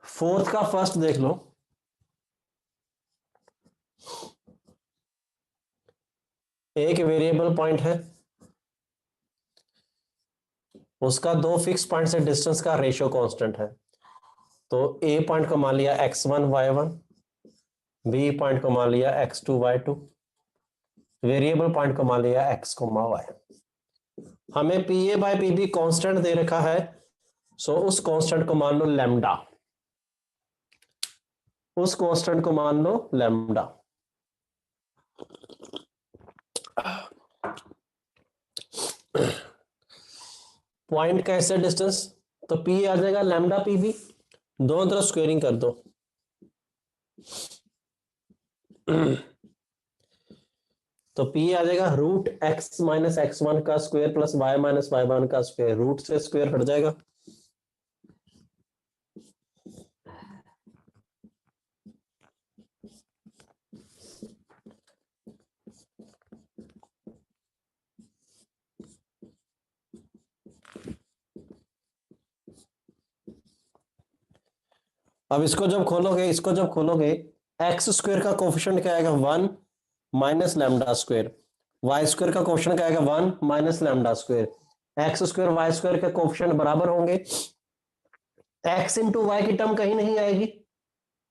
Fourth का first देख लो। एक वेरिएबल पॉइंट है, उसका दो फिक्स पॉइंट से डिस्टेंस का रेशियो कांस्टेंट है। तो ए पॉइंट को मान लिया x1 y1, बी पॉइंट को मान लिया x2 y2, वेरिएबल पॉइंट को मान लिया x, y। हमें P A by P B constant दे रखा है, सो उस कांस्टेंट को मान लो लैम्डा, उस कांस्टेंट को मान लो लैम्डा। पॉइंट का ऐसे डिस्टेंस, तो पी आ जाएगा लैम्डा पी बी, दोनों तरफ स्क्वेयरिंग कर दो। तो पी आ जाएगा रूट एक्स माइनस x1 का square plus y minus y1 का स्क्वायर, रूट से स्क्वायर हट जाएगा। अब इसको जब खोलोगे एक्स स्क्वायर का कोफिशिएंट क्या आएगा 1 minus lambda square, y square का कोफिशिएंट क्या आएगा 1 minus lambda square, x square y square के कोफिशिएंट बराबर होंगे। एक्स इंटू वाई की टर्म कहीं नहीं आएगी,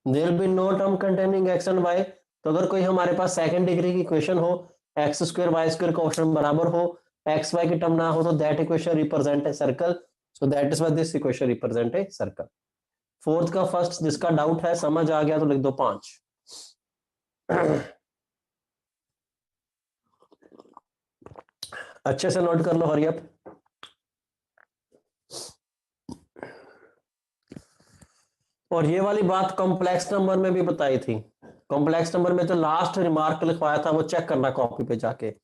there will be no term containing x and y. तो अगर कोई हमारे पास सेकंड डिग्री की इक्वेशन हो, x square y square coefficient बराबर हो, एक्स वाई की टर्म ना हो, तो that equation represent a circle, so that is why this equation represent a circle. Fourth का फर्स्ट जिसका डाउट है, समझ आ गया तो लिख दो 5। अच्छे से नोट कर लो, हरी अप। और ये वाली बात कॉम्प्लेक्स नंबर में भी बताई थी। कॉम्प्लेक्स नंबर में जो लास्ट रिमार्क लिखवाया था वो चेक करना कॉपी पे जाके,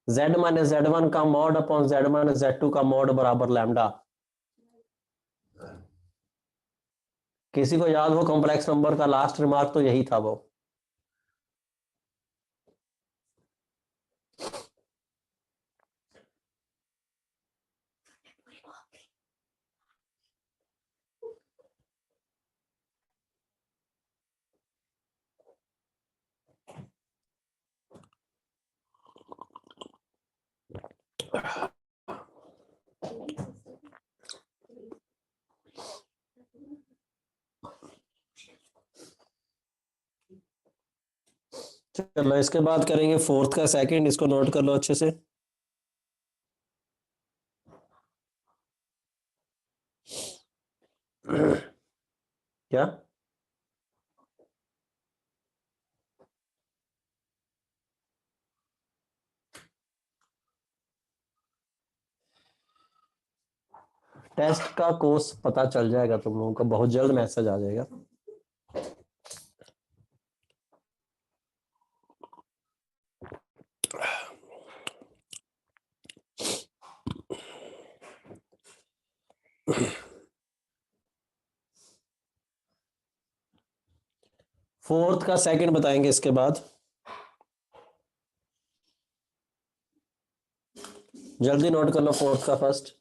z माइनस z1 का mod upon z minus z2 का मॉड बराबर लैम्डा। किसी को याद हो कॉम्प्लेक्स नंबर का लास्ट रिमार्क, तो यही था वो। चलो इसके बाद करेंगे फोर्थ का सेकंड, इसको नोट कर लो अच्छे से। क्या टेस्ट का कोर्स पता चल जाएगा तुम लोगों को, बहुत जल्द मैसेज आ जाएगा। फोर्थ का सेकंड बताएंगे इसके बाद, जल्दी नोट कर लो फोर्थ का फर्स्ट।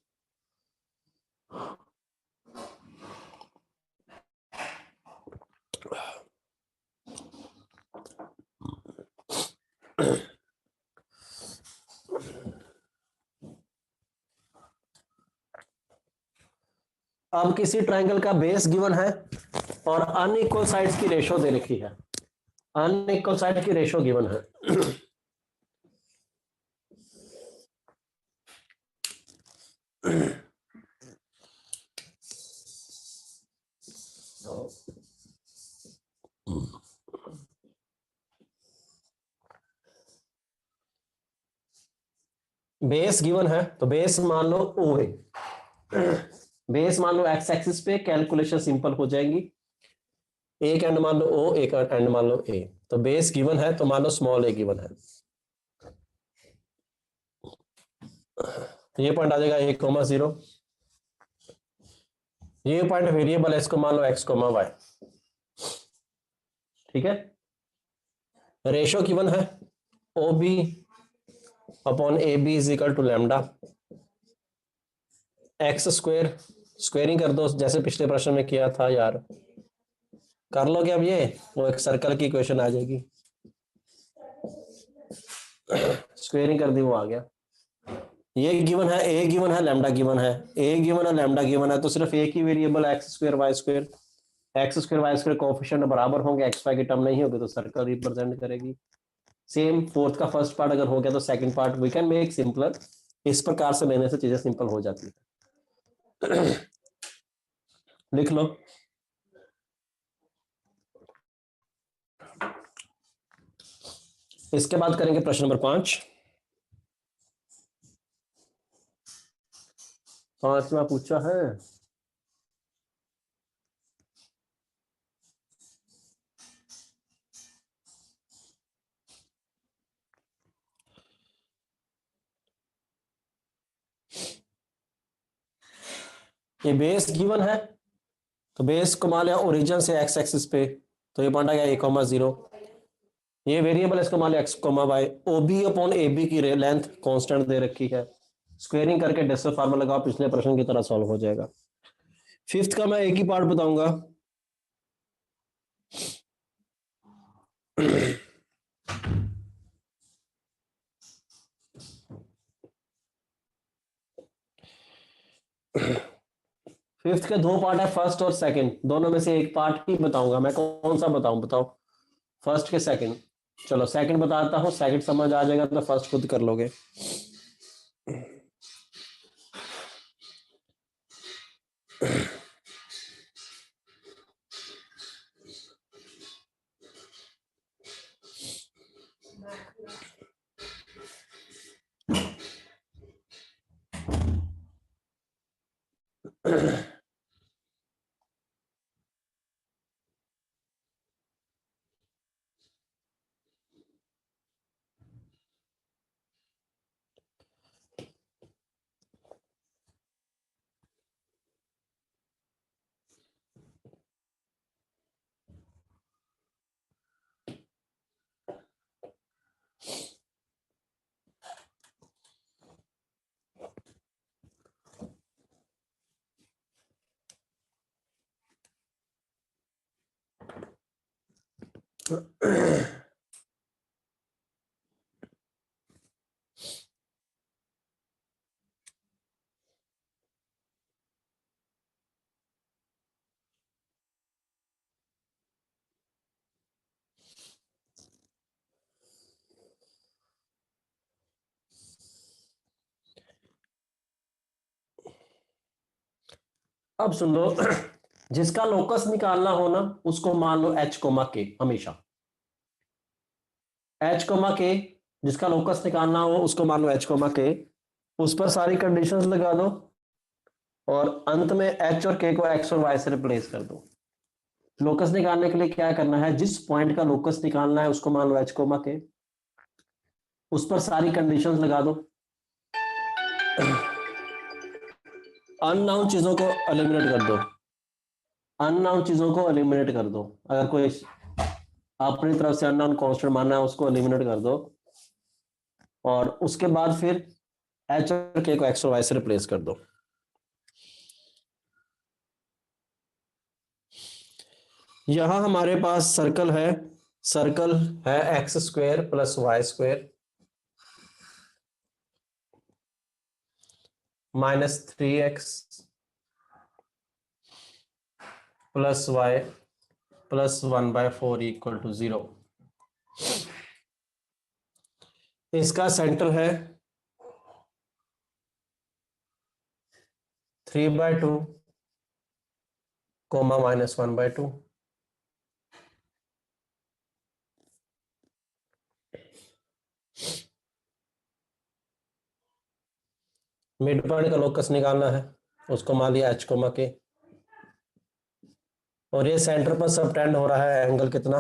अब किसी ट्रायंगल का बेस गिवन है और अनइक्वल साइड्स की रेशो दे रखी है, अनइक्वल साइड की रेशो गिवन है। बेस गिवन है तो बेस मान लो ओ है, बेस मान लो एक्स एक्सिस पे, कैलकुलेशन सिंपल हो जाएगी। एक एंड मान लो ओ, एक एंड मान लो ए। तो बेस गिवन है तो मान लो स्मॉल ए गिवन है। ये पॉइंट आ जाएगा 1,0, ये पॉइंट वेरिएबल इसको मान लो x, y। ठीक है, रेशो गिवन है O B upon A B is equal to lambda, x square, squaring कर दो जैसे पिछले प्रश्न में किया था यार, कर लोगे अब ये, वो एक सर्कल की क्वेश्चन आ जाएगी, स्क्वेयरिंग कर दी, वो आ गया। ये गिवन है, ए गिवन है, लैम्डा गिवन है, ए गिवन है, लैम्डा गिवन है, तो सिर्फ एक ही variable x square y square, x square y square coefficient बराबर होंगे, एक्स वाई की टर्म नहीं होगी तो सर्कल रिप्रेजेंट करेगी। सेम फोर्थ का फर्स्ट पार्ट अगर हो गया तो second part we can make simpler. इस प्रकार से लेने से चीजें सिंपल हो जाती है। लिख लो। इसके बाद करेंगे प्रश्न नंबर 5। 5वां पूछा है, ये बेस गिवन है, तो बेस को मान लिया ओरिजिन से एक्स एक्सिस पे, तो ये पॉइंट आ गया ए कॉमा 0। ये वेरिएबल इसको मान लिया x comma y, O B upon A B की लेंथ कांस्टेंट दे रखी है, स्क्वेयरिंग करके डेसिमल फार्मूला लगाओ, पिछले प्रश्न की तरह सॉल्व हो जाएगा। फिफ्थ का मैं एक ही पार्ट बताऊंगा। फिफ्थ के दो पार्ट है, फर्स्ट और सेकंड, दोनों में से एक पार्ट ही बताऊंगा मैं, कौन सा बताऊं बताओ, फर्स्ट के सेकंड? चलो सेकंड बताता हूं, सेकंड समझ आ जाएगा तो फर्स्ट खुद कर लोगे। अब सुन लो, जिसका लोकस निकालना हो ना उसको मान लो एच कोमा के, हमेशा एच कोमा के, जिसका लोकस निकालना हो उसको मान लो एच कोमा के, उस पर सारी कंडीशंस लगा दो और अंत में एच और के को एक्स और वाई से रिप्लेस कर दो। लोकस निकालने के लिए क्या करना है, जिस पॉइंट का लोकस निकालना है उसको मान लो एच कोमा के, उस पर सारी कंडीशंस लगा दो, अननाउन चीजों को एलिमिनेट कर दो, अननाउन चीजों को एलिमिनेट कर दो, अगर कोई अपनी तरफ से अननोन कांस्टेंट मानना है उसको एलिमिनेट कर दो, और उसके बाद फिर एच और के को एक्स और वाई से रिप्लेस कर दो। यहां हमारे पास सर्कल है, सर्कल है x square plus y square -3x plus y plus 1/4 equal to 0। इसका सेंटर है 3/2 कोमा -1/2। मिड पॉइंट का लोकस निकालना है, उसको मान लिया एच कोमा के, और ये सेंटर पर सबटेंड हो रहा है एंगल कितना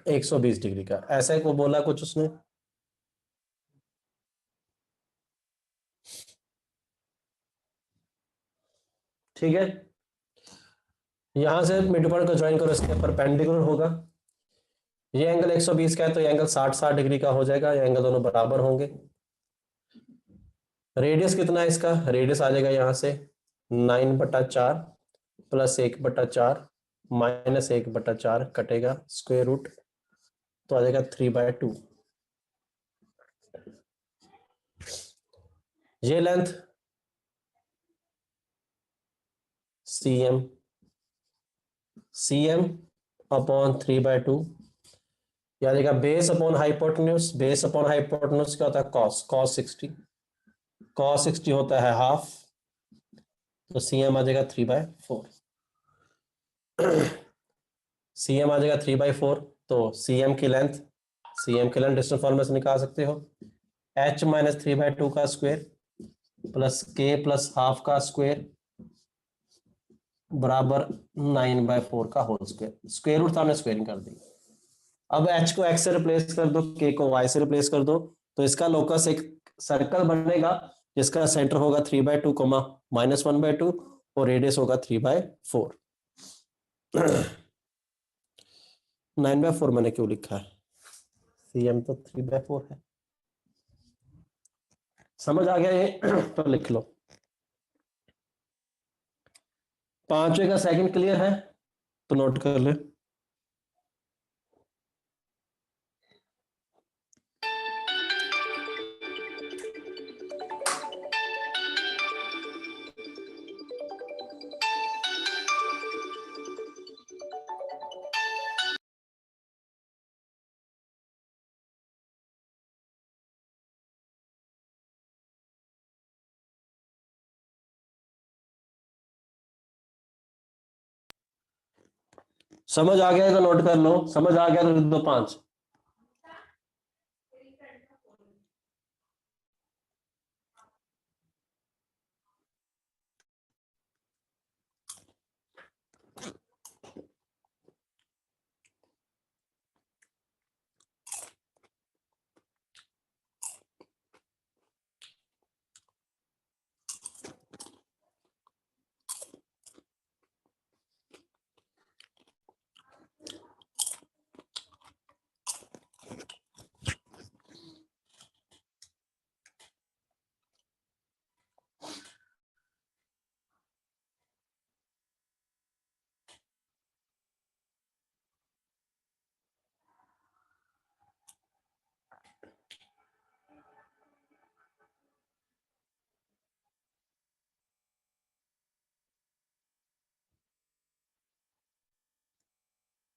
120 डिग्री का, ऐसा को बोला कुछ उसने। ठीक है, यहां से मिड पॉइंट को ज्वाइन करो, इसके परपेंडिकुलर होगा, ये एंगल 120 का है तो ये एंगल 60 डिग्री का हो जाएगा, ये एंगल दोनों बराबर होंगे। रेडियस कितना है इसका, रेडियस आ जाएगा यहां से 9/4 प्लस 1/4 -1/4 कटेगा स्क्वायर रूट, तो आ जाएगा 3/2। ये लेंथ cm, cm अपॉन 3/2, यानी कि base upon hypotenuse, base upon hypotenuse क्या होता है, cos 60, cos 60 होता है हाफ, तो cm आ जाएगा 3/4। cm आ जाएगा 3/4, तो cm की लेंथ, डिस्टेंस फॉर्मूला से निकाल सकते हो, h माइनस 3/2 का square plus k plus half का स्क्वायर बराबर 9/4 का होल स्क्वायर। स्क्वायर रूट सामने स्क्वायरिंग कर दी। अब h को x से रिप्लेस कर दो, k को y से रिप्लेस कर दो, तो इसका लोकस एक सर्कल बनेगा जिसका सेंटर होगा 3/2 कोमा -1/2 और रेडियस होगा 3/4। 9/4 मैंने क्यों लिखा है, cm तो 3/4 है। समझ आ गया ये? तो लिख लो। पांचवे का सेकंड क्लियर है तो नोट कर ले। समझ आ गया तो नोट कर लो, समझ आ गया तो लिख दो 5।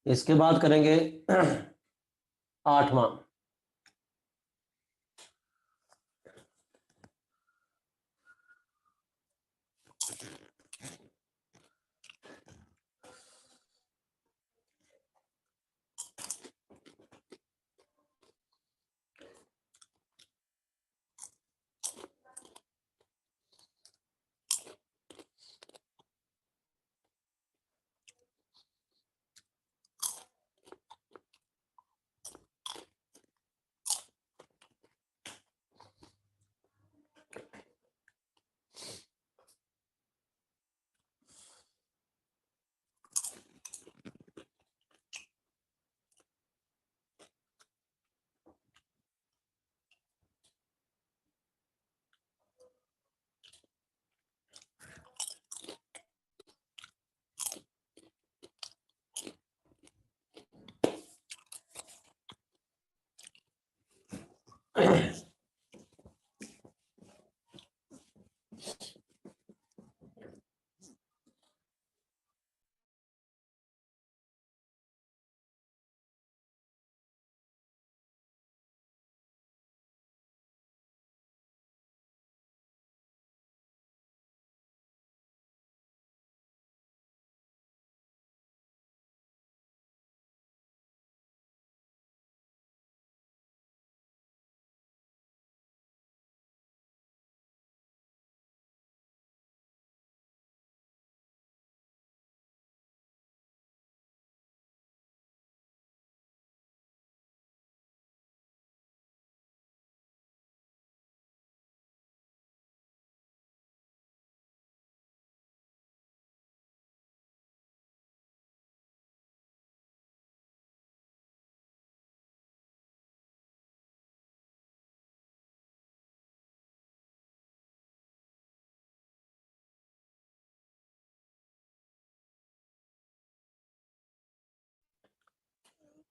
इसके बाद करेंगे 8वां।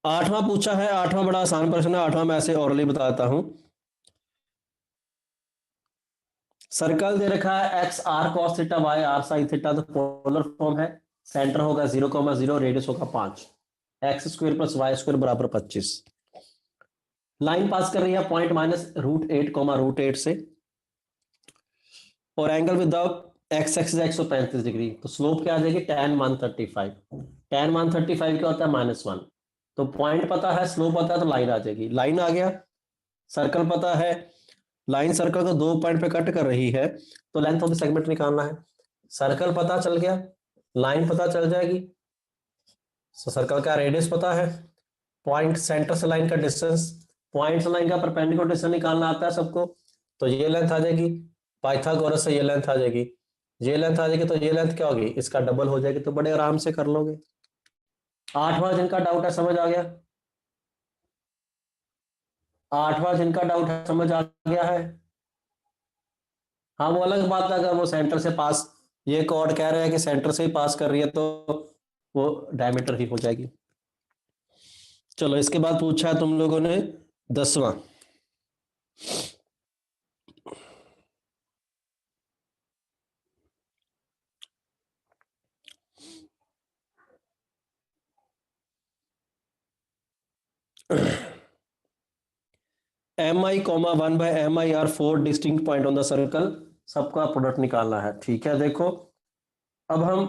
8वां पूछा है, 8वां बड़ा आसान प्रश्न है, 8वां मैं ऐसे ऑरली बताता हूं। सर्कल दे रखा है x r cos theta y r sine theta, तो पोलर फॉर्म है। सेंटर होगा 0,0, रेडियस होगा 5, x square plus y square बराबर 25। लाइन पास कर रही है पॉइंट माइनस √8, से, और angle with x axis 135 degree. तो स्लोप क्या आ जाएगी, tan 135। tan 135 क्या होता है, -1। तो पॉइंट पता है, स्लोप पता है, तो लाइन आ जाएगी। लाइन आ गया, सर्कल पता है, लाइन सर्कल को 2 पॉइंट पे कट कर रही है, तो लेंथ ऑफ द सेगमेंट निकालना है। सर्कल पता चल गया, लाइन पता चल जाएगी। सर्कल का रेडियस पता है, पॉइंट सेंटर से लाइन का डिस्टेंस, पॉइंट से लाइन का परपेंडिकुलर डिस्टेंस निकालना आता है सबको, तो ये लेंथ आ जाएगी। पाइथागोरस से ये लेंथ आ जाएगी, ये लेंथ आ जाएगी, तो ये लेंथ क्या होगी, इसका डबल हो जाएगी। तो बड़े आराम से कर लोगे। 8वां जिनका डाउट है समझ आ गया, 8वां जिनका डाउट है समझ आ गया है। हाँ वो अलग बात है, अगर वो सेंटर से पास, ये कॉर्ड कह रहे हैं कि सेंटर से ही पास कर रही है, तो वो डायमीटर ही हो जाएगी। चलो इसके बाद पूछा है तुम लोगों ने 10वां। mi,1/mi are 4 distinct point on the circle, सबका प्रोडक्ट निकालना है। ठीक है, देखो अब हम,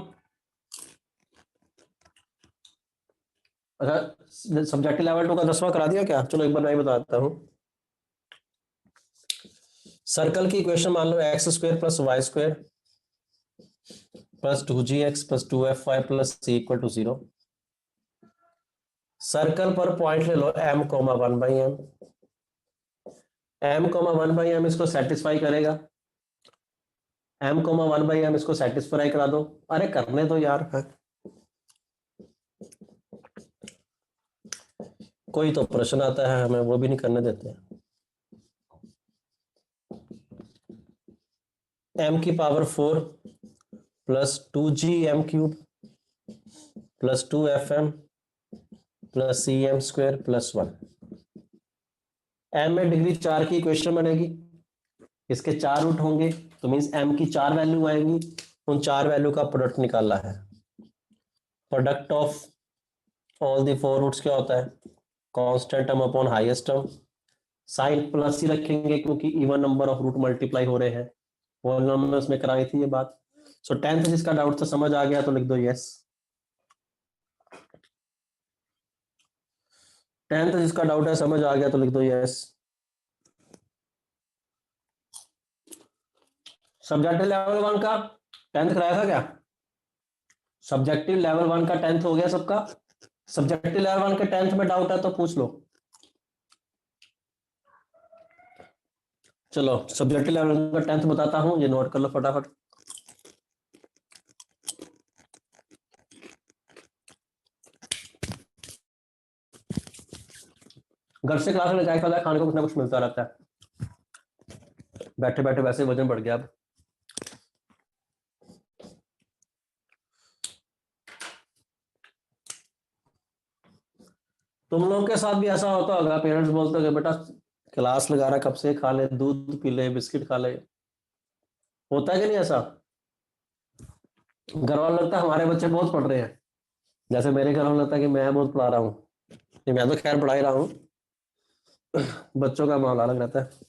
अच्छा सब्जेक्टिव लेवल 2 का 10वां करा दिया क्या, चलो एक बार मैं बताता हूँ। सर्कल की इक्वेशन मान लो x square plus y square plus 2gx plus 2fy plus c equal to 0। सर्कल पर पॉइंट ले लो m,1/m, m,1/m इसको सेटिस्फाई करेगा, m,1/m इसको सेटिस्फाई करा दो। अरे करने दो यार, कोई तो प्रश्न आता है हमें वो भी नहीं करने देते। m की power 4 plus 2gm³ plus 2fm plus cm² plus 1। m में डिग्री 4 की इक्वेशन बनेगी, इसके 4 रूट होंगे, तो मीन्स m की 4 वैल्यू आएंगी, उन 4 वैल्यू का प्रोडक्ट निकालना है। Product of all the 4 roots क्या होता है, constant term upon highest term. Sign plus ही रखेंगे क्योंकि even number of root multiply हो रहे हैं, पॉलिनोमियल्स में कराई थी ये बात। सो 10th जिसका डाउट था समझ आ गया तो लिख दो यस। 10th जिसका डाउट है समझ आ गया तो लिख दो यस। सब्जेक्टिव लेवल 1 का 10th कराया था क्या, सब्जेक्टिव लेवल 1 का 10th हो गया सबका। सब्जेक्टिव लेवल 1 के 10th में डाउट है तो पूछ लो। चलो सब्जेक्टिव लेवल का 10th बताता हूं, ये नोट कर लो फटाफट। घर से क्लास में जाए खाने को कुछ ना कुछ मिलता रहता है, बैठे बैठे वैसे वजन बढ़ गया अब। तुम लोगों के साथ भी ऐसा होता होगा, पेरेंट्स बोलते होंगे बेटा क्लास लगा रहा कब से, खा ले, दूध पी ले, बिस्किट खा ले, होता है कि नहीं ऐसा। घर वाला लगता है हमारे बच्चे बहुत पढ़ रहे हैं, जैसे मेरे घर वाला लगता है कि मैं बहुत पढ़ा रहा हूँ। मैं तो खैर पढ़ा ही रहा हूँ, बच्चों का माहौल अलग रहता है।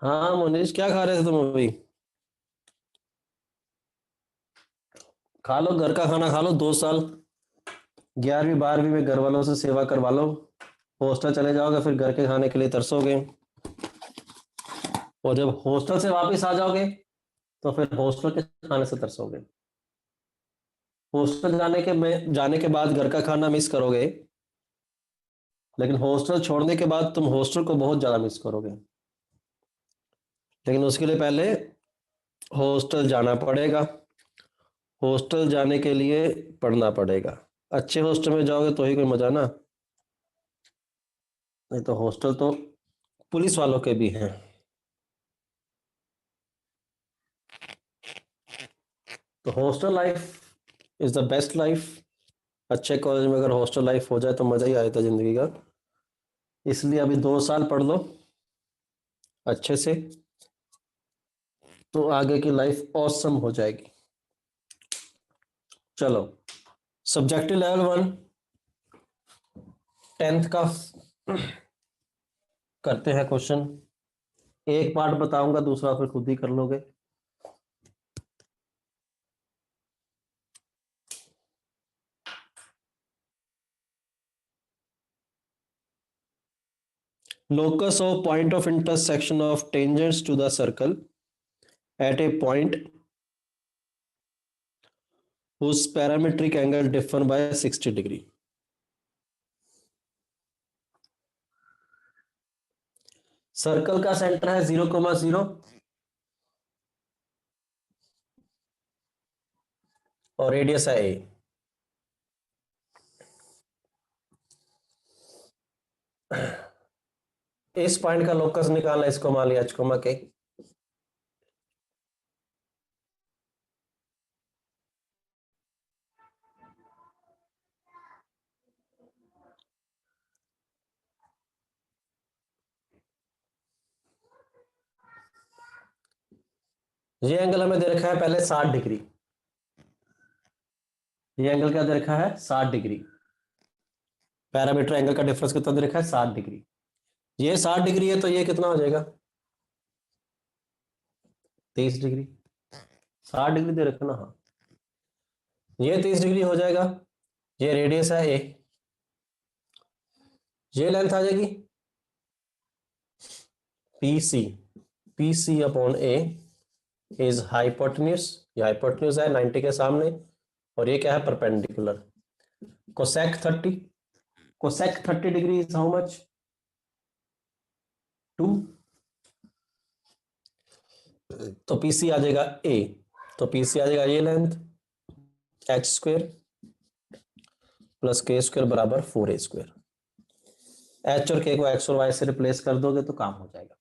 हाँ मोनीश क्या खा रहे थे तुम अभी, खा लो घर का खाना खा लो, 2 साल 11वीं 12वीं में घर वालों से सेवा करवा लो, हॉस्टल चले जाओगे फिर घर के खाने के लिए तरसोगे, और जब हॉस्टल से वापस आ जाओगे तो फिर हॉस्टल के खाने से तरसोगे। हॉस्टल जाने के बाद घर का खाना मिस करोगे, लेकिन हॉस्टल छोड़ने के बाद तुम हॉस्टल को बहुत ज्यादा मिस करोगे। लेकिन उसके लिए पहले हॉस्टल जाना पड़ेगा, हॉस्टल जाने के लिए पढ़ना पड़ेगा। अच्छे हॉस्टल में जाओगे तो ही कोई मजा ना, नहीं तो हॉस्टल तो पुलिस वालों के भी हैं। तो hostel life is the best life. अच्छे कॉलेज में अगर हॉस्टल लाइफ हो जाए तो मजा ही आ जाता जिंदगी का। इसलिए अभी 2 साल पढ़ लो अच्छे से, तो आगे की लाइफ ऑसम हो जाएगी। चलो, सब्जेक्टिव लेवल 1 10th का करते हैं क्वेश्चन। एक पार्ट बताऊंगा, दूसरा फिर खुद ही कर लोगे। Locus of point of intersection of tangents to the circle at a point whose parametric angle differ by 60 degree. Circle का सेंटर है 0,0 और रेडियस है a। इस पॉइंट का लोकस निकालना, इसको मान लिया h, के ये एंगल हमें दे रखा है पहले 60 डिग्री। ये एंगल क्या दे रखा है? 60 डिग्री। पैरामीटर एंगल का डिफरेंस कितना दे रखा है? 60 डिग्री। ये 60 डिग्री है तो ये कितना हो जाएगा? 30 डिग्री। 60 डिग्री दे रखा ना, हाँ, ये 30 डिग्री हो जाएगा। ये रेडियस है a, ये लेंथ आ जाएगी PC। PC upon a is hypotenuse. ये हाइपोटेन्यूज है 90 के सामने, और ये क्या है? Perpendicular. Cosec 30, cosec 30 degree is how much? 2। तो PC आ जाएगा a, तो PC आ जाएगा ये लेंथ h² प्लस k² बराबर 4a²। h और k को x और y से रिप्लेस कर दोगे तो काम हो जाएगा।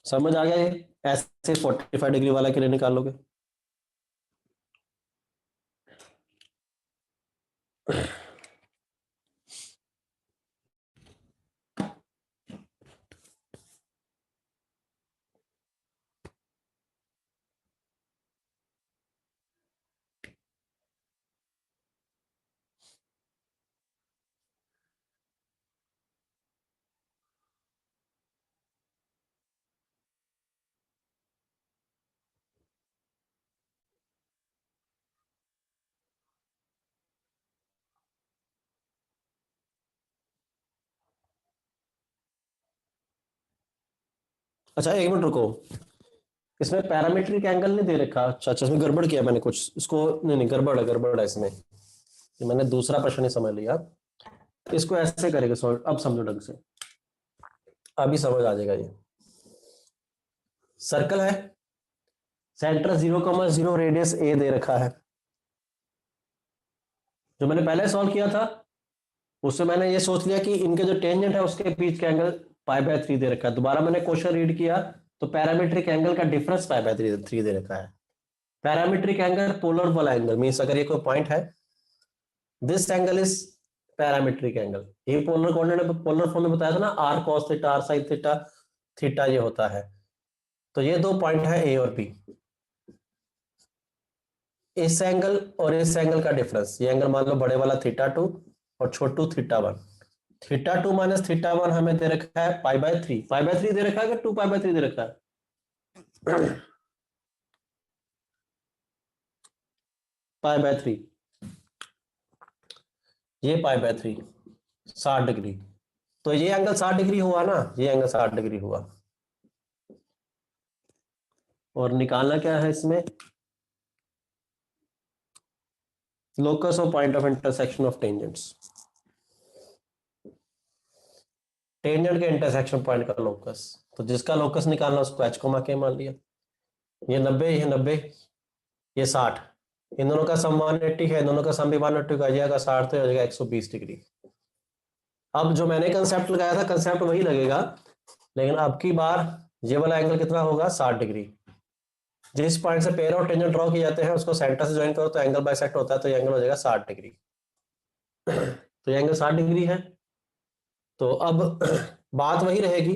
समझ आ गया? ये ऐसे 45 डिग्री वाला के लिए निकालोगे। अच्छा, एक मिनट रुको, इसमें पैरामीट्रिक एंगल नहीं दे रखा। अच्छा अच्छा, इसमें गड़बड़ किया मैंने कुछ, इसको नहीं नहीं, गड़बड़ है, गड़बड़ है इसमें। ये मैंने दूसरा प्रश्न नहीं समझ लिया। इसको ऐसे करेंगे सॉल्व, अब समझो ढंग से, अभी समझ आ जाएगा। ये सर्कल है, सेंटर 0,0, रेडियस a दे रखा है। जो मैंने पहले सॉल्व किया था उससे मैंने ये सोच लिया कि इनके जो टेंजेंट है उसके बीच का एंगल π/3 दे रखा है। दोबारा मैंने क्वेश्चन रीड किया तो पैरामीट्रिक एंगल का डिफरेंस π/3 दे रखा है। पैरामीट्रिक एंगल पोलर वाला एंगल मींस अगर ये कोई पॉइंट है, this angle is parametric angle. ये पोलर कोऑर्डिनेट पोलर फॉर्म में बताया था ना, r cos theta, r sin theta, theta ये होता है। तो ये 2 पॉइंट है a और b। इस एंगल और इस एंगल का डिफरेंस, ये एंगल मान लो बड़े वाला θ2 और छोटू θ1। θ2 माइनस θ1 हमें दे रखा है π/3। π/3 दे रखा है कि 2π/3 दे रखा है? π/3, ये π/3 60 डिग्री। तो ये एंगल 60 डिग्री हुआ ना, ये एंगल 60 डिग्री हुआ। और निकालना क्या है इसमें? Locus of point of intersection of tangents. Tangent के इंटरसेक्शन पॉइंट का लोकस, तो जिसका लोकस निकालना उसको h, के मान लिया। ये 90, ये 90, ये 60, इन दोनों का सम 180 है, इन दोनों का सम भी 180 का जाएगा, 60 तो हो जाएगा 120 डिग्री। अब जो मैंने कंसेप्ट लगाया था कंसेप्ट वही लगेगा, लेकिन अब की बार ये वाला एंगल कितना होगा? 60 डिग्री। जिस पॉइंट से पेयर और टेंजेंट ड्रॉ किए जाते हैं उसको सेंटर से ज्वाइन करो तो एंगल बाइसेक्ट होता है, तो ये एंगल हो जाएगा 60 डिग्री। तो ये एंगल 60 डिग्री है। तो अब बात वही रहेगी,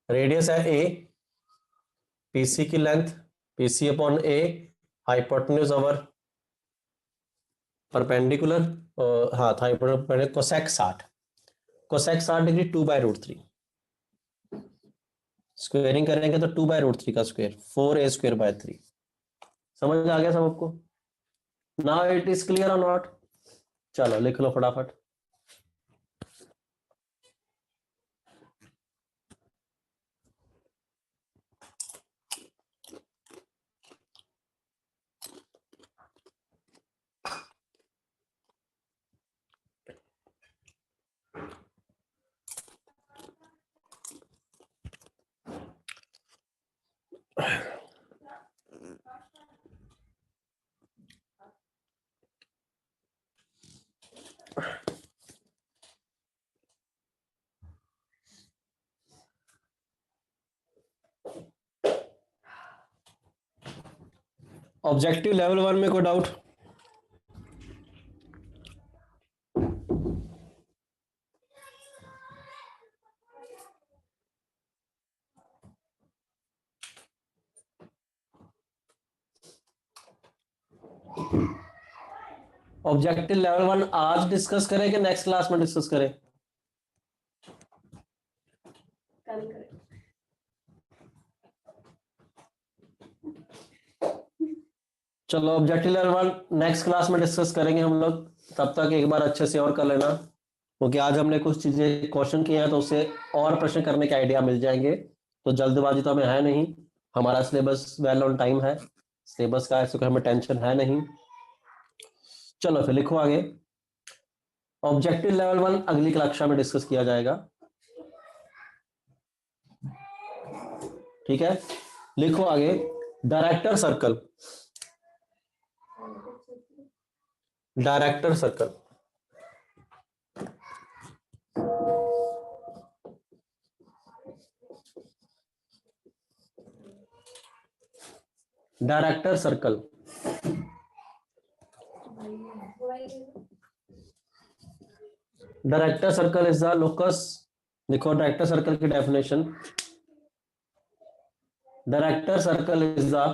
रेडियस है ए, पीसी की लेंथ पीसी अपॉन ए, हाइपोटेन्यूज ओवर परपेंडिकुलर, हाँ था कोसेक 60, कोसेक 60 डिग्री 2/√3, स्क्वेयरिंग करेंगे तो 2/√3 का स्क्वायर 4a² / 3। समझ आ गया सब आपको? नाउ इट इज क्लियर और नॉट? चलो लिख लो फटाफट। ऑब्जेक्टिव लेवल 1 में कोई डाउट? ऑब्जेक्टिव लेवल 1 आज डिस्कस करें कि नेक्स्ट क्लास में डिस्कस करें? कल करें। चलो ऑब्जेक्टिव लेवल 1 नेक्स्ट क्लास में डिस्कस करेंगे हम लोग। तब तक एक बार अच्छे से और कर लेना, क्योंकि आज हमने कुछ चीजें क्वेश्चन किए हैं तो उससे और प्रश्न करने के आइडिया मिल जाएंगे। तो जल्दबाजी तो हमें है नहीं, हमारा सिलेबस वेल ऑन टाइम है, सिलेबस का ऐसे कोई हमें टेंशन है नहीं। चलो फिर लिखो आगे। ऑब्जेक्टिव लेवल 1 अगली कक्षा में डिस्कस किया जाएगा, ठीक है? लिखो आगे, director circle, director circle, director circle. Director circle is the locus, लिखो डायरेक्टर सर्कल की definition. Director circle is the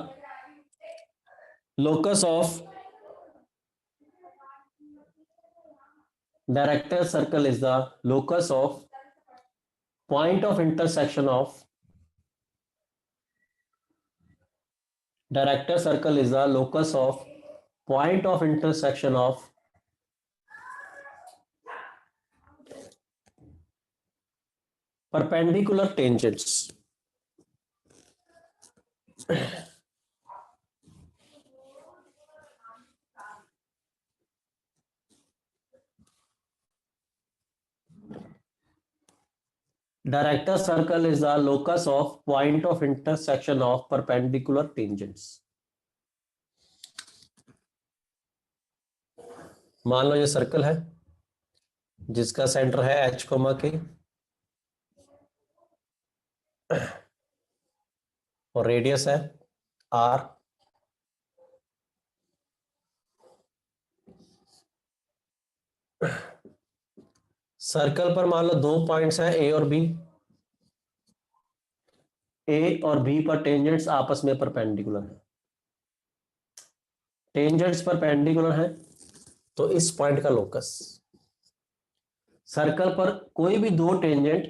locus of, director circle is the locus of point of intersection of, director circle is the locus of point of intersection of perpendicular tangents. Director circle is the locus of point of intersection of perpendicular tangents. मान लो ये circle है जिसका centre है H, के और radius है R। Circle पर मान लो दो पॉइंट्स हैं A और B, A और B पर टेंजेंट्स आपस में परपेंडिकुलर है, टेंजेंट्स परपेंडिकुलर है, तो इस पॉइंट का लोकस, सर्कल पर कोई भी दो टेंजेंट,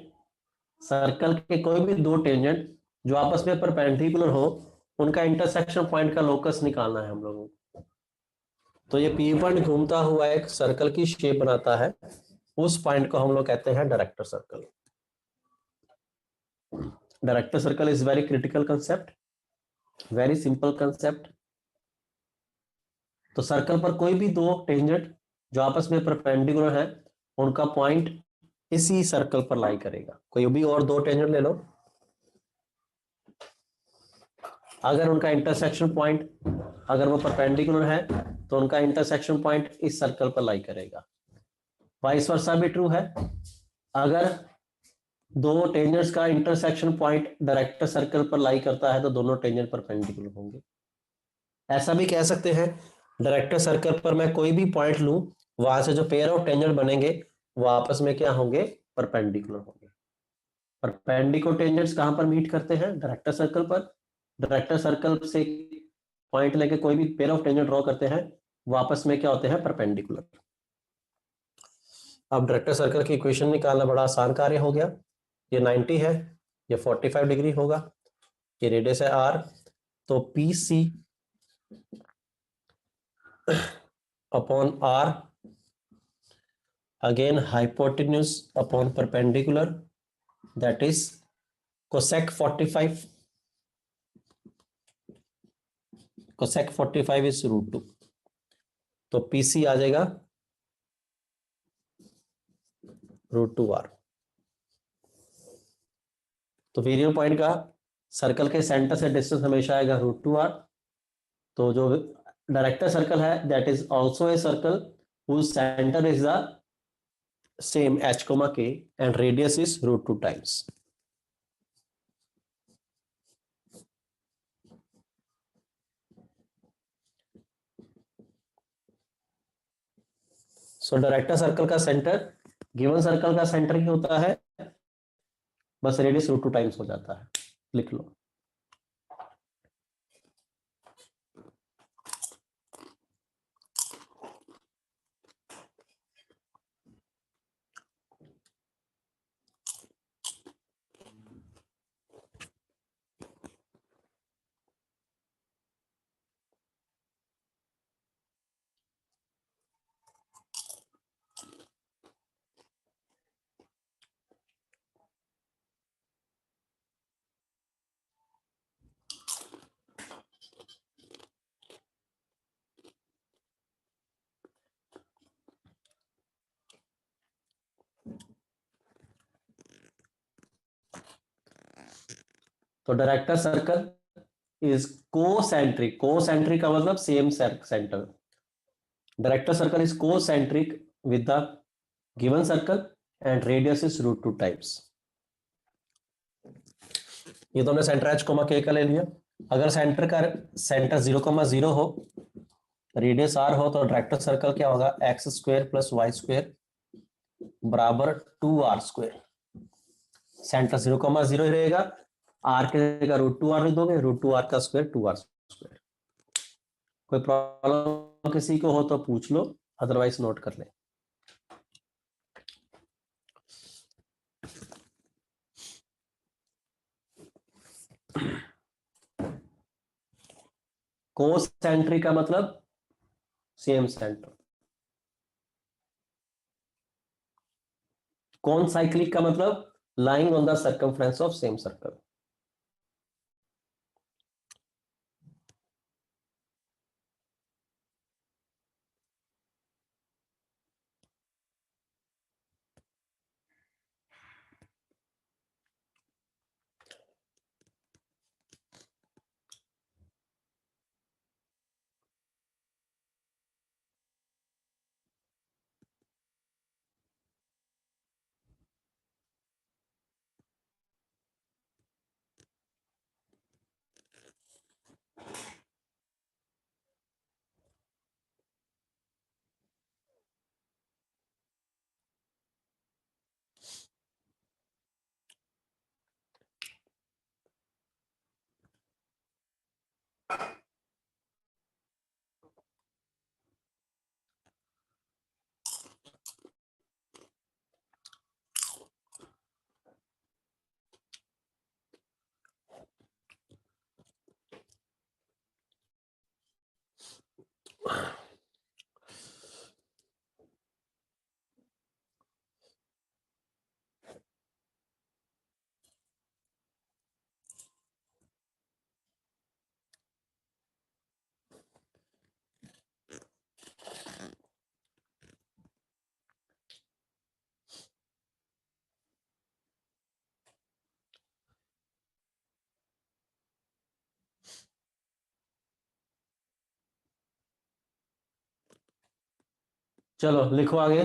सर्कल के कोई भी दो टेंजेंट जो आपस में परपेंडिकुलर हो, उनका इंटरसेक्शन पॉइंट का लोकस निकालना है हम लोगों को। तो ये P पॉइंट घूमता हुआ एक सर्कल की शेप बनाता है, उस पॉइंट को हम लोग कहते हैं director circle. Director circle is very critical concept, very simple concept. तो सर्कल पर कोई भी दो टेंजेंट जो आपस में परपेंडिकुलर है, उनका पॉइंट इसी सर्कल पर लाई करेगा। कोई भी और दो टेंजेंट ले लो, अगर उनका इंटरसेक्शन पॉइंट अगर वो परपेंडिकुलर है तो उनका इंटरसेक्शन पॉइंट इस सर्कल पर लाई करेगा। वाइस वर्सा भी ट्रू है, अगर दो टेंजेंट्स का इंटरसेक्शन पॉइंट डायरेक्टर सर्कल पर लाई करता है तो दोनों टेंजेंट परपेंडिकुलर होंगे। ऐसा भी कह सकते हैं डायरेक्टर सर्कल पर मैं कोई भी पॉइंट लूं, वहां से जो पेयर ऑफ टेंजेंट बनेंगे वो आपस में क्या होंगे, परपेंडिकुलर होंगे। परपेंडिकुलर टेंजेंट्स कहां पर मीट करते हैं, डायरेक्टर सर्कल पर। डायरेक्टर सर्कल से पॉइंट लेके कोई भी पेयर ऑफ टेंजेंट ड्रॉ करते हैं, वो आपस में क्या होते हैं, परपेंडिकुलर। अब डायरेक्टर सर्कल की इक्वेशन निकालना बड़ा आसान कार्य हो गया। ये 90 है, ये 45 डिग्री होगा, ये रेडियस है आर, तो P C upon r, again hypotenuse upon perpendicular, that is cosec 45, cosec 45 is √2, तो पीसी आ जाएगा √2r। तो वेरिएबल पॉइंट का सर्कल के सेंटर से डिस्टेंस हमेशा आएगा √2r। तो जो डायरेक्टर सर्कल है that is also a circle whose center is the same h comma k and radius is √2 times. So director circle का सेंटर गिवन सर्कल का सेंटर ही होता है, बस रेडियस √2 टाइम्स हो जाता है, लिख लो। तो director circle is concentric, concentric का मतलब same centre. Director circle is concentric with the given circle and radius is √2 times. ये तो हमने सेंटर एच कोमा के का ले लिया। अगर सेंटर 0,0 हो, रेडियस आर हो, तो डायरेक्टर सर्कल क्या होगा, x² + y² बराबर 2r²। सेंटर 0,0 ही रहेगा, आर के जगह √2r लिख दोगे, √2r का स्क्वायर 2r²। कोई प्रॉब्लम किसी को हो तो पूछ लो, अदरवाइज नोट कर ले। कोसेंट्रिक का मतलब सेम सेंटर। कौन साइक्लिक का मतलब lying on the circumference of same circle. चलो लिखो आगे।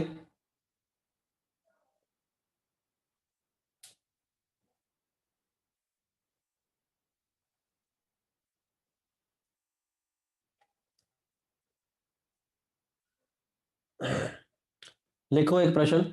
लिखो एक प्रश्न।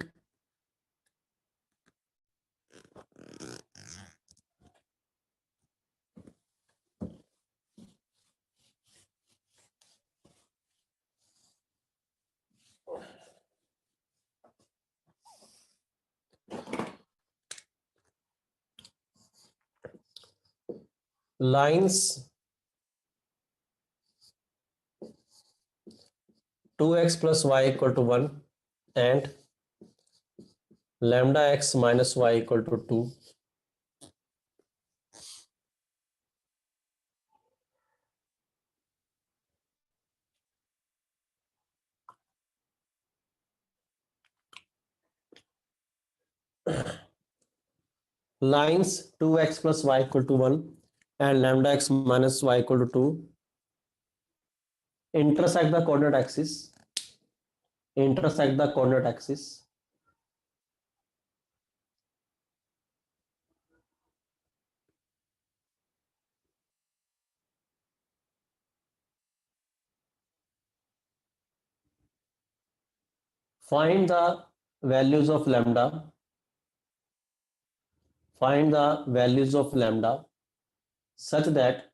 Lines 2x plus y equal to 1 and lambda x minus y equal to 2. Lines 2x plus y equal to 1 and lambda x minus y equal to 2 intersect the coordinate axis. Intersect the coordinate axis. Find the values of lambda. Find the values of lambda such that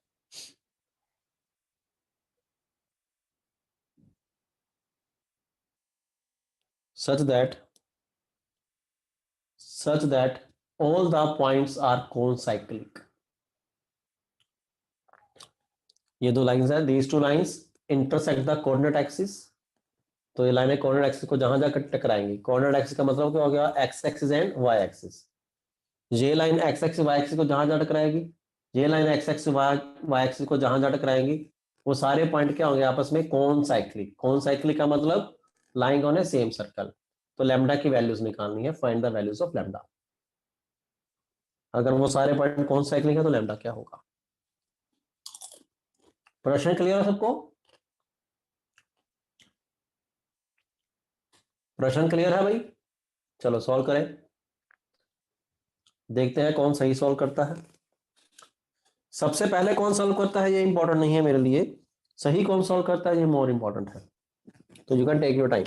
such that such that all the points are concyclic. ये दो lines है, these two lines intersect the coordinate axis. तो ये लाइनें coordinate axis को जहां जाकर टकराएंगी, coordinate axis का मतलब क्या हो गया, x axis and y axis. ये line x axis y axis को जहां जा टकराएगी, ये line x axis y axis को जहां जा टकराएंगी, वो सारे पॉइंट क्या होंगे आपस में, कौन साइक्लिक। कौन साइक्लिक का मतलब lying on A same circle. तो लैम्डा की वैल्यूज निकालनी है, find the values of lambda. अगर वो सारे पॉइंट कौन साइक्लिक है तो लैम्डा क्या होगा। प्रश्न क्लियर है सबको? प्रश्न क्लियर है भाई? चलो सॉल्व करें, देखते हैं कौन सही सॉल्व करता है। सबसे पहले कौन सॉल्व करता है ये इंपॉर्टेंट नहीं है मेरे लिए, सही कौन सॉल्व करता है ये मोर इंपॉर्टेंट है। तो you can take your time.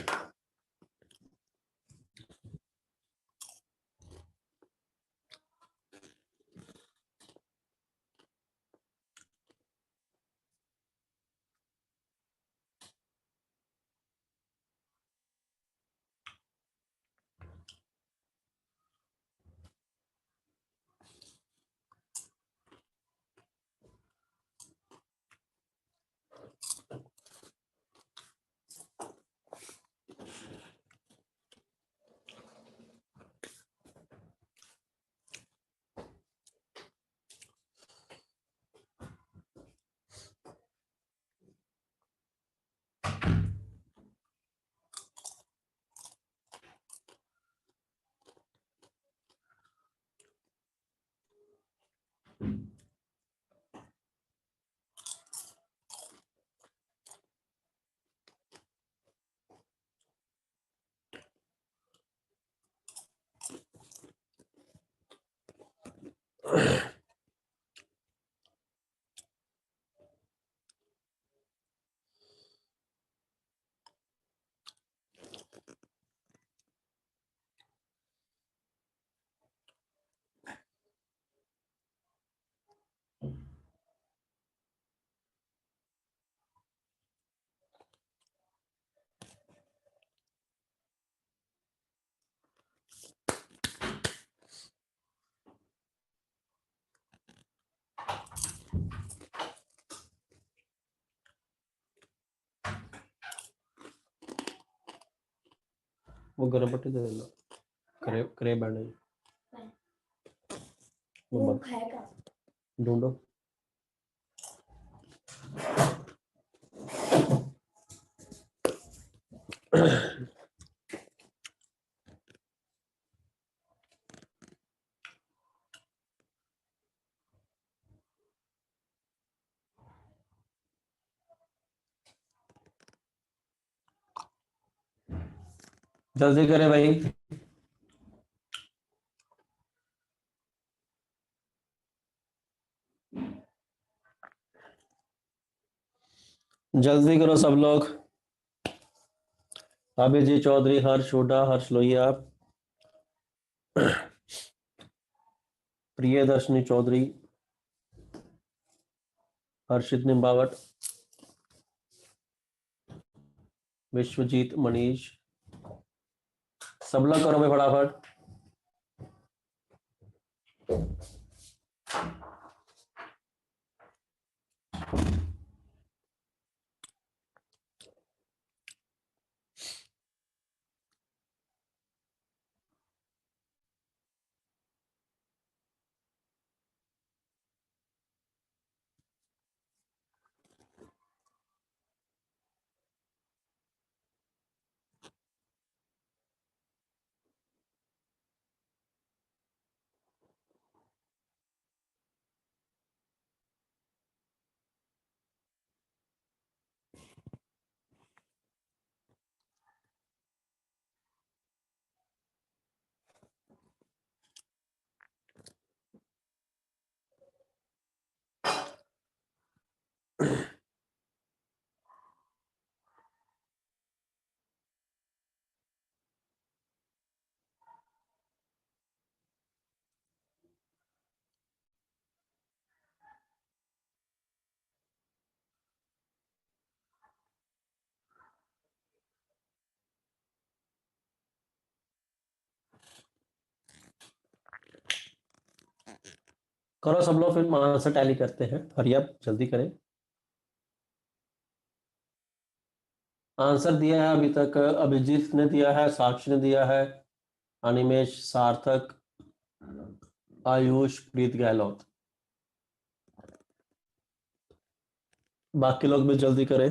वो गर्म पट्टी दे देना, करे करे बैंडेज वो खाएगा। ढूंढो। जल्दी करे भाई। जल्दी करो सब लोग, अभिजीत चौधरी, हर्ष हुड्डा, हर्ष लोहिया, प्रियदर्शनी चौधरी, हर्षित निम्बावट, विश्वजीत मनीष। सब लोग करो भाई फटाफट। करो सब लोग, फिर आंसर टैली करते हैं। हरी आप जल्दी करें। आंसर दिया है अभी तक अभिजीत ने दिया है, साक्षी ने दिया है, अनिमेश, सार्थक, आयुष, प्रीत गहलोत। बाकी लोग भी जल्दी करें।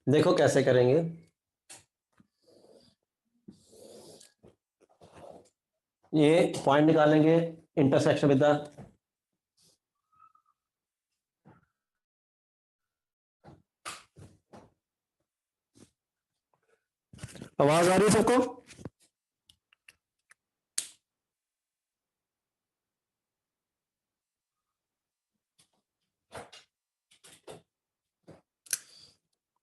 देखो कैसे करेंगे। ये पॉइंट निकालेंगे इंटरसेक्शन विद द, आवाज आ रही है सबको?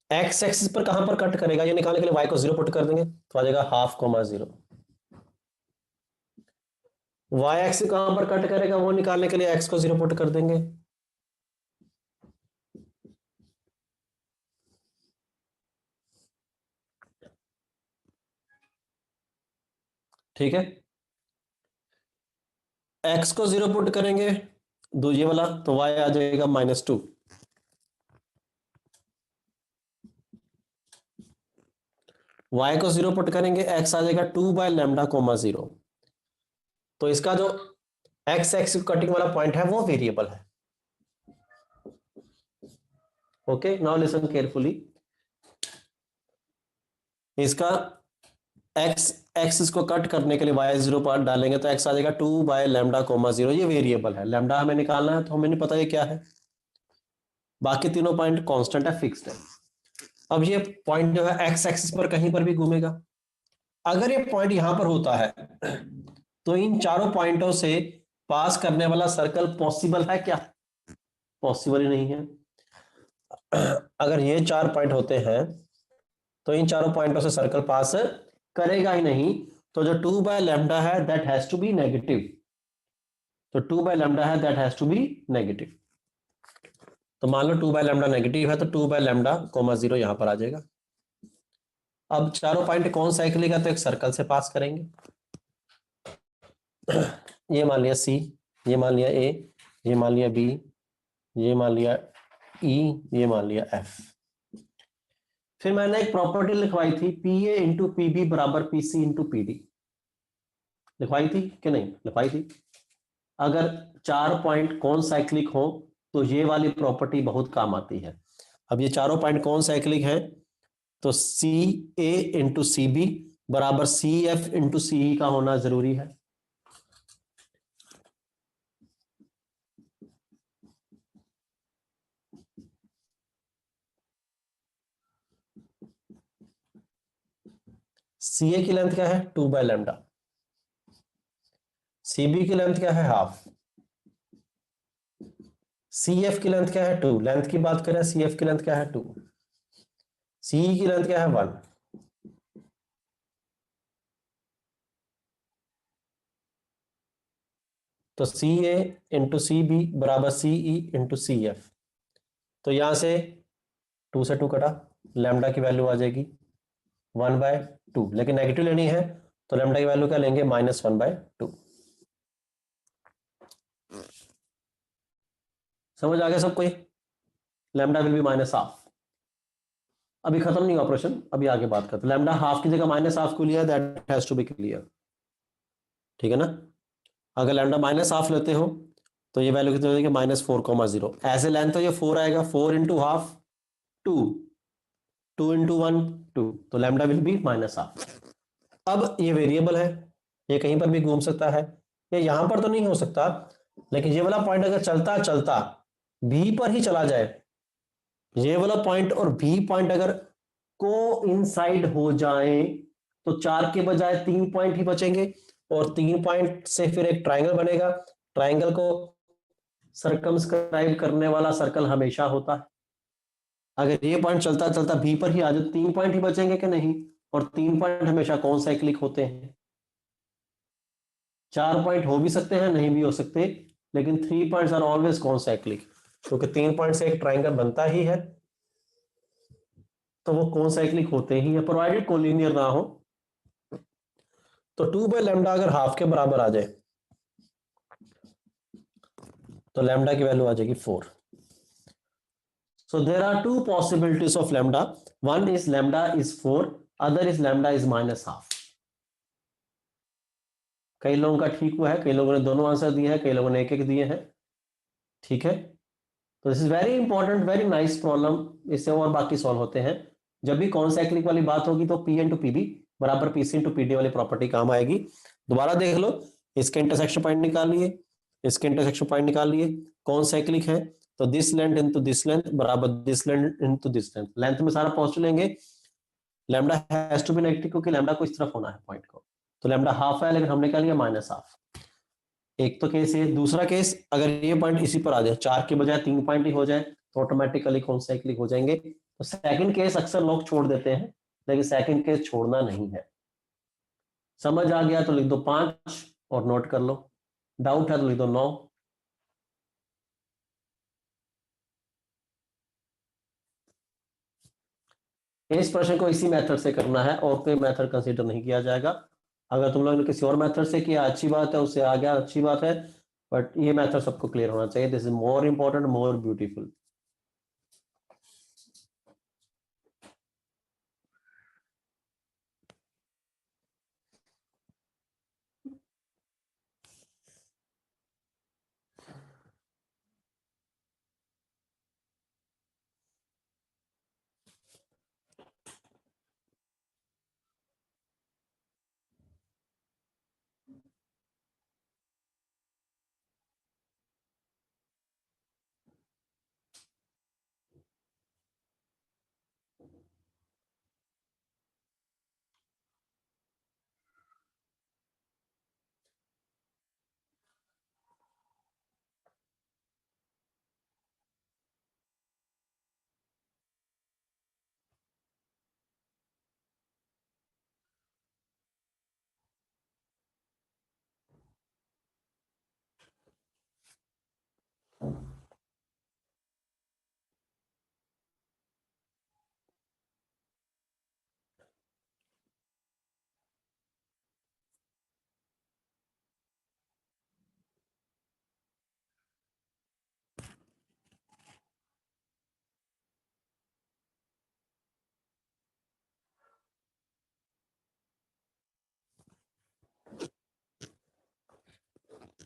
एक्स एक्सिस पर कहां पर कट करेगा ये निकालने के लिए वाई को 0 पुट कर देंगे तो आ जाएगा 1/2, 0। वाई एक्सिस कहां पर कट करेगा वो निकालने के लिए एक्स को 0 पुट कर देंगे। ठीक है, एक्स को 0 पुट करेंगे दो ये वाला, तो y आ जाएगा -2। y को 0 पुट करेंगे, x आ जाएगा 2/λ, 0। तो इसका जो x एक्सिस कटिंग वाला पॉइंट है वो वेरिएबल है। Okay, now listen carefully. इसका x एक्सिस को कट करने के लिए y 0 पर डालेंगे तो x आ जाएगा 2/λ, 0। ये वेरिएबल है, लैम्डा हमें निकालना है तो हमें नहीं पता ये क्या है। बाकी तीनों पॉइंट कांस्टेंट है, फिक्स्ड है। अब ये पॉइंट जो है x एक्सिस पर कहीं पर भी घूमेगा। अगर ये पॉइंट यहां पर होता है तो इन चारों पॉइंटों से पास करने वाला सर्कल पॉसिबल है क्या? पॉसिबल ही नहीं है। अगर ये 4 पॉइंट होते हैं तो इन चारों पॉइंटों से सर्कल पास करेगा ही नहीं। तो जो 2/λ है that has to be negative. तो 2/λ है that has to be negative. तो मान लो 2/λ नेगेटिव है तो 2/λ, 0 यहां पर आ जाएगा। अब चारों पॉइंट कौन साइक्लिक है तो एक सर्कल से पास करेंगे। ये मान लिया C, ये मान लिया A, ये मान लिया B, ये मान लिया E, ये मान लिया F। फिर मैंने एक प्रॉपर्टी लिखवाई थी PA इंटू PB बराबर PC इंटू PD। लिखवाई थी कि नहीं लिखवाई थी? अगर 4 पॉइंट कौन साइक्लिक हो तो ये वाली प्रॉपर्टी बहुत काम आती है। अब ये चारों पॉइंट कौन साइक्लिक है तो CA इंटू CB बराबर CF इंटू CE का होना जरूरी है। CA की लेंथ क्या है 2/λ, CB की लेंथ क्या है हाफ, CF की लेंथ क्या है 2। लेंथ की बात करें CF की लेंथ क्या है 2, CE की लेंथ क्या है 1। तो CA इंटू CB बराबर CE इंटू CF। तो यहां से 2 से 2 कटा, लैम्डा की वैल्यू आ जाएगी 1/2, लेकिन नेगेटिव लेनी है तो लैम्डा की वैल्यू क्या लेंगे -1/2। समझ आ गया सब कोई? Lambda will be -half. अभी खत्म नहीं हुआ ऑपरेशन, अभी आगे बात करते। लैम्डा हाफ की जगह -हाफ को लिया, that has to be clear. ठीक है ना? अगर लैम्डा -हाफ लेते हो तो ये वैल्यू कितनी हो जाएगी -4,0। ऐसे लेंथ तो ये 4 आएगा, 4 इंटू हाफ 2, 2 इंटू 1 2, तो लैम्डा विल बी -हाफ। अब ये वेरिएबल है, ये कहीं पर भी घूम सकता है, ये यहां पर तो नहीं हो सकता, लेकिन ये वाला पॉइंट अगर चलता चलता बी पर ही चला जाए, ये वाला पॉइंट और बी पॉइंट अगर को इनसाइड हो जाए तो 4 के बजाय 3 पॉइंट ही बचेंगे और 3 पॉइंट से फिर एक ट्राइंगल बनेगा। ट्राइंगल को सर्कमस्क्राइब करने वाला सर्कल हमेशा होता है। अगर ये पॉइंट चलता चलता बी पर ही आ जाए 3 पॉइंट ही बचेंगे कि नहीं? और 3 पॉइंट हमेशा कौन साइक्लिक होते हैं? 4 पॉइंट हो भी सकते हैं नहीं भी हो सकते, लेकिन 3 पॉइंट्स आर ऑलवेज कौन साइक्लिक, क्योंकि 3 पॉइंट से एक ट्राइंगल बनता ही है तो वो कौन साइक्लिक होते ही है, प्रोवाइडेड कोलिनियर ना हो। तो 2/λ अगर हाफ के बराबर आ जाए तो लैम्डा की वैल्यू आ जाएगी 4। So there are 2 possibilities of lambda, one is lambda is 4, other is lambda is -half. कई लोगों का ठीक हुआ है, कई लोगों ने दोनों आंसर दिए हैं, कई लोगों ने एक एक दिए हैं। ठीक है, तो this is very important, very nice problem. इससे और बाकी सॉल्व होते हैं। जब भी कौन साइक्लिक वाली बात होगी तो P इंटू PB बराबर PC इंटू PD वाली प्रॉपर्टी काम आएगी। दोबारा देख लो, इसके इंटरसेक्शन पॉइंट निकाल लिए, इसके इंटरसेक्शन पॉइंट निकाल लिए, कौन साइक्लिक है तो this length into this length बराबर this length into this length. Length में सारा पॉजिटिव लेंगे, lambda has to be negative क्योंकि लैम्डा को इस तरफ होना है पॉइंट को, तो लैम्डा हाफ है लेकिन हमने क्या लिया -हाफ। एक तो केस है। दूसरा केस, अगर ये पॉइंट इसी पर आ जाए, 4 के बजाय 3 पॉइंट ही हो जाए तो ऑटोमेटिकली कौन साइक्लिक हो जाएंगे। तो सेकंड केस अक्सर लोग छोड़ देते हैं, लेकिन सेकंड केस छोड़ना नहीं है। समझ आ गया तो लिख दो 5 और नोट कर लो, डाउट है तो लिख दो 9। इस प्रश्न को इसी मेथड से करना है और कोई मेथड कंसीडर नहीं किया जाएगा। अगर तुम लोगों ने किसी और मेथड से किया अच्छी बात है, उससे आ गया अच्छी बात है, बट ये मेथड सबको क्लियर होना चाहिए. This is more important, more beautiful.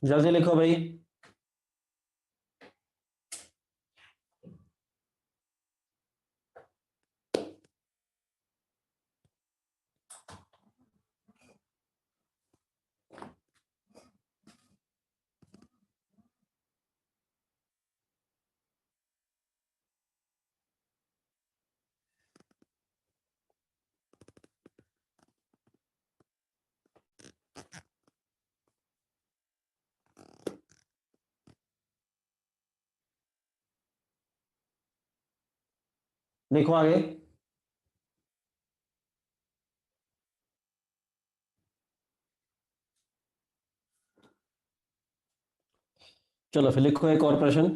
जल्दी लिखो भाई. लिखो आगे. चलो फिर लिखो एक और प्रश्न.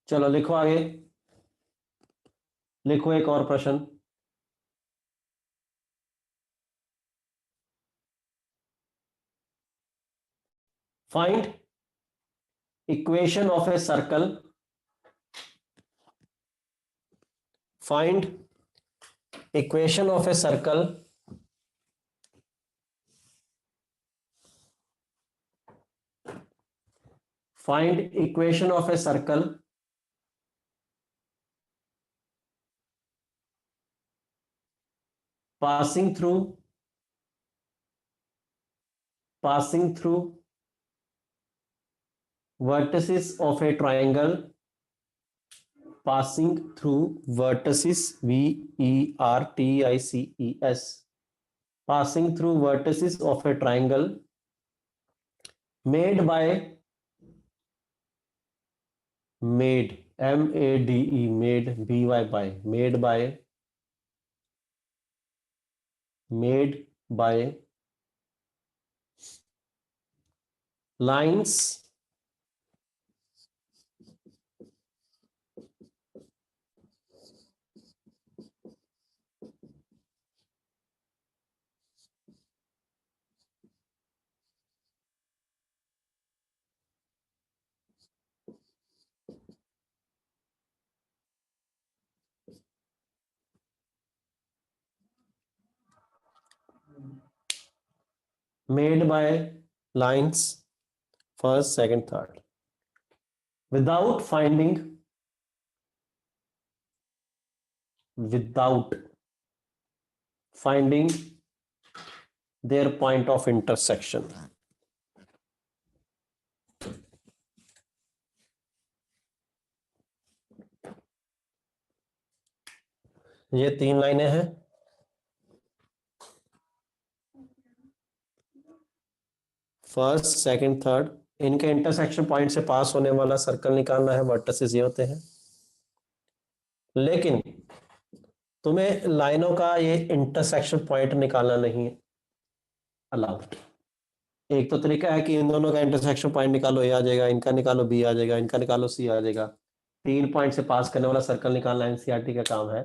चलो लिखो आगे. लिखो एक और प्रश्न. Find equation of a circle. Find equation of a circle find equation of a circle passing through vertices of a triangle. Passing through vertices, vertices. Passing through vertices of a triangle made by made M-A-D-E made by made by lines made by lines first, second, third without finding their point of intersection. ये 3 लाइनें हैं. First, second, third इनके intersection point से पास होने वाला circle निकालना है, vertices ये होते हैं। लेकिन तुम्हें लाइनों का ये इंटरसेक्शन पॉइंट निकालना नहीं है अलाउड। एक तो तरीका है कि इन दोनों का इंटरसेक्शन पॉइंट निकालो, ए आ जाएगा, इनका निकालो बी आ जाएगा, इनका निकालो सी आ जाएगा। 3 पॉइंट से पास करने वाला सर्कल निकालना एनसीईआरटी का काम है।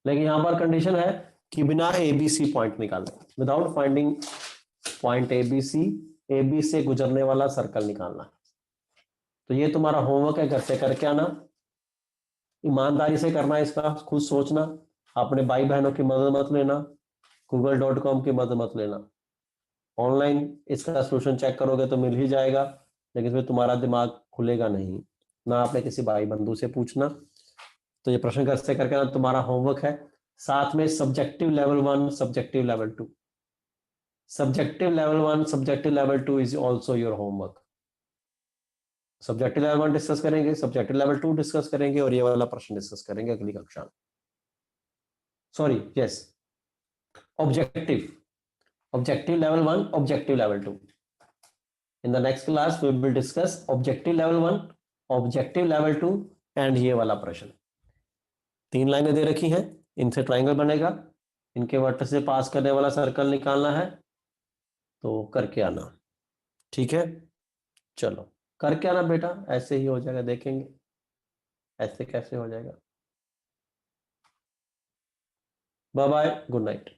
लेकिन यहाँ पर कंडीशन है कि बिना ए बी सी पॉइंट निकालना, without finding point A B से गुजरने वाला सर्कल निकालना है। तो ये तुम्हारा होमवर्क है, घर से करके आना, ईमानदारी से करना, इसका खुद सोचना, अपने भाई बहनों की मदद मत लेना, google.com की मदद मत लेना। ऑनलाइन इसका सोल्यूशन चेक करोगे तो मिल ही जाएगा, लेकिन इसमें तुम्हारा दिमाग खुलेगा नहीं, ना आपने किसी भाई बंधु से पूछना। तो ये प्रश्न घर से करके आना तुम्हारा होमवर्क है। साथ में subjective level 1, subjective level 2, subjective level 1, subjective level 2 is also your homework. Subjective level 1 discuss करेंगे, सब्जेक्टिव लेवल 2 डिस्कस करेंगे, और ये वाला प्रश्न डिस्कस करेंगे अगली कक्षा में। Sorry, yes, objective, objective level 1, objective level 2. In the next class we will discuss objective level 1, objective level 2 and ये वाला प्रश्न। 3 लाइनें दे रखी हैं, इनसे ट्राइंगल बनेगा, इनके वर्टेक्स से पास करने वाला सर्कल निकालना है, तो करके आना। ठीक है, चलो करके आना बेटा, ऐसे ही हो जाएगा, देखेंगे ऐसे कैसे हो जाएगा। Bye bye, good night.